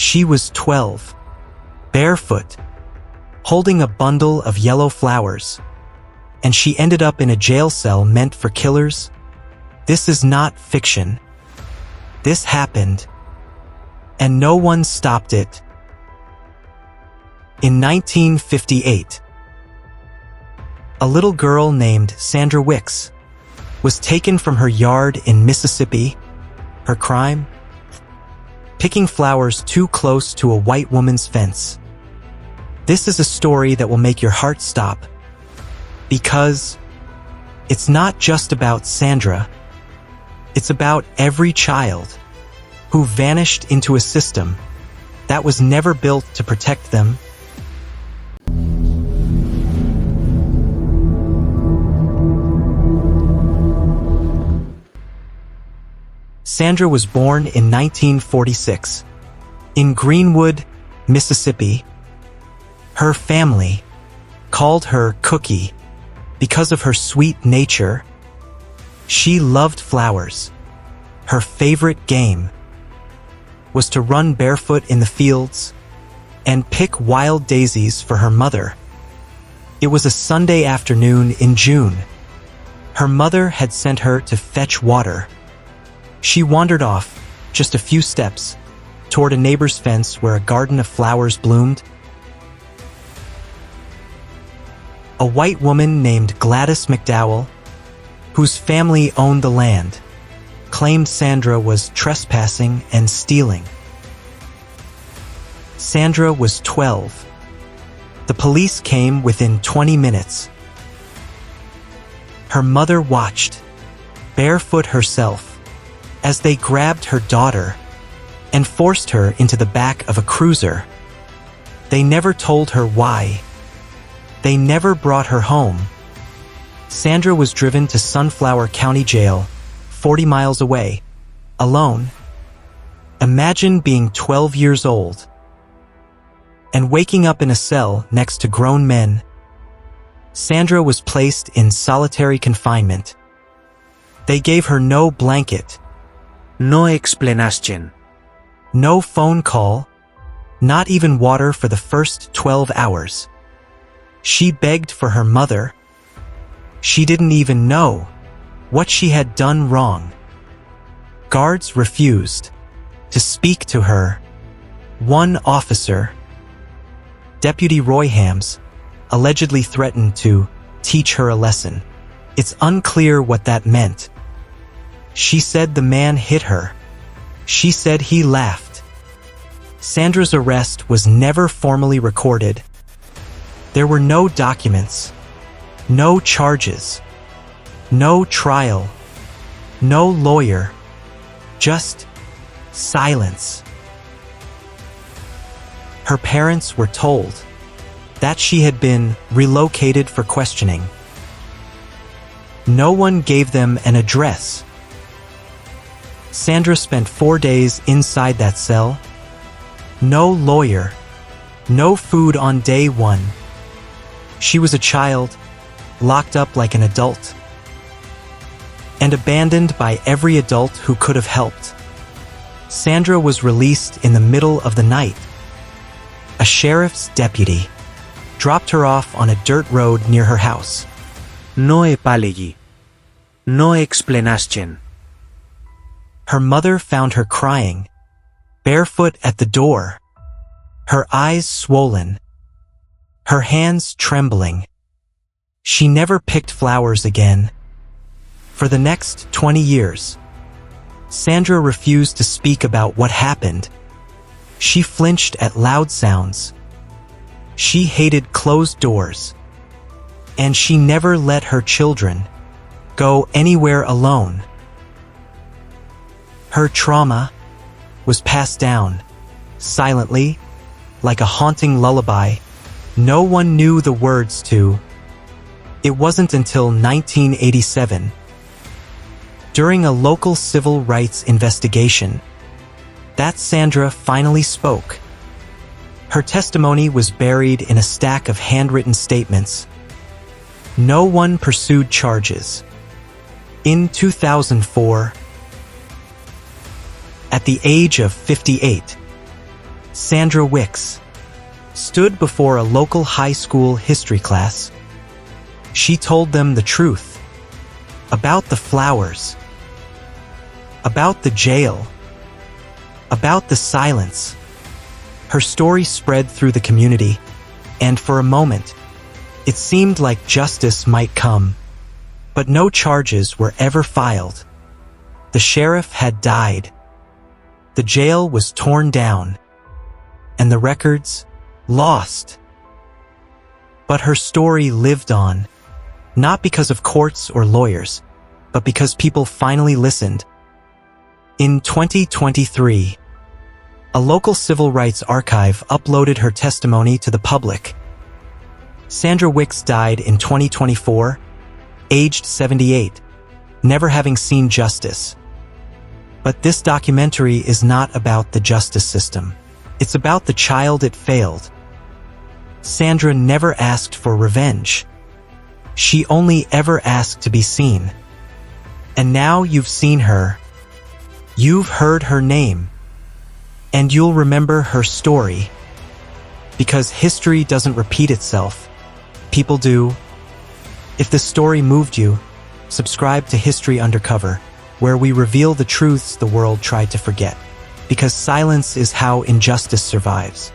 She was 12, barefoot, holding a bundle of yellow flowers, and she ended up in a jail cell meant for killers. This is not fiction. This happened, and no one stopped it. In 1958, a little girl named Sandra Wicks was taken from her yard in Mississippi. Her crime? Picking flowers too close to a white woman's fence. This is a story that will make your heart stop, because it's not just about Sandra. It's about every child who vanished into a system that was never built to protect them. Sandra was born in 1946 in Greenwood, Mississippi. Her family called her Cookie because of her sweet nature. She loved flowers. Her favorite game was to run barefoot in the fields and pick wild daisies for her mother. It was a Sunday afternoon in June. Her mother had sent her to fetch water. She wandered off, just a few steps, toward a neighbor's fence where a garden of flowers bloomed. A white woman named Gladys McDowell, whose family owned the land, claimed Sandra was trespassing and stealing. Sandra was 12. The police came within 20 minutes. Her mother watched, barefoot herself, as they grabbed her daughter and forced her into the back of a cruiser. They never told her why. They never brought her home. Sandra was driven to Sunflower County Jail, 40 miles away, alone. Imagine being 12 years old and waking up in a cell next to grown men. Sandra was placed in solitary confinement. They gave her no blanket, no explanation, no phone call, not even water for the first 12 hours. She begged for her mother. She didn't even know what she had done wrong. Guards refused to speak to her. One officer, Deputy Roy Hams, allegedly threatened to teach her a lesson. It's unclear what that meant. She said the man hit her. She said he laughed. Sandra's arrest was never formally recorded. There were no documents, no charges, no trial, no lawyer, just silence. Her parents were told that she had been relocated for questioning. No one gave them an address. Sandra spent 4 days inside that cell. No lawyer, no food on day 1. She was a child, locked up like an adult, and abandoned by every adult who could have helped. Sandra was released in the middle of the night. A sheriff's deputy dropped her off on a dirt road near her house. No apology, no explanation. Her mother found her crying, barefoot at the door, her eyes swollen, her hands trembling. She never picked flowers again. For the next 20 years, Sandra refused to speak about what happened. She flinched at loud sounds. She hated closed doors. And she never let her children go anywhere alone. Her trauma was passed down, silently, like a haunting lullaby. No one knew the words to. It wasn't until 1987, during a local civil rights investigation, that Sandra finally spoke. Her testimony was buried in a stack of handwritten statements. No one pursued charges. In 2004, at the age of 58, Sandra Wicks, stood before a local high school history class. She told them the truth about the flowers, about the jail, about the silence. Her story spread through the community, and for a moment, it seemed like justice might come. But no charges were ever filed. The sheriff had died. The jail was torn down, and the records lost. But her story lived on, not because of courts or lawyers, but because people finally listened. In 2023, a local civil rights archive uploaded her testimony to the public. Sandra Wicks died in 2024, aged 78, never having seen justice. But this documentary is not about the justice system. It's about the child it failed. Sandra never asked for revenge. She only ever asked to be seen. And now you've seen her. You've heard her name. And you'll remember her story. Because history doesn't repeat itself. People do. If this story moved you, subscribe to History Undercover, where we reveal the truths the world tried to forget. Because silence is how injustice survives.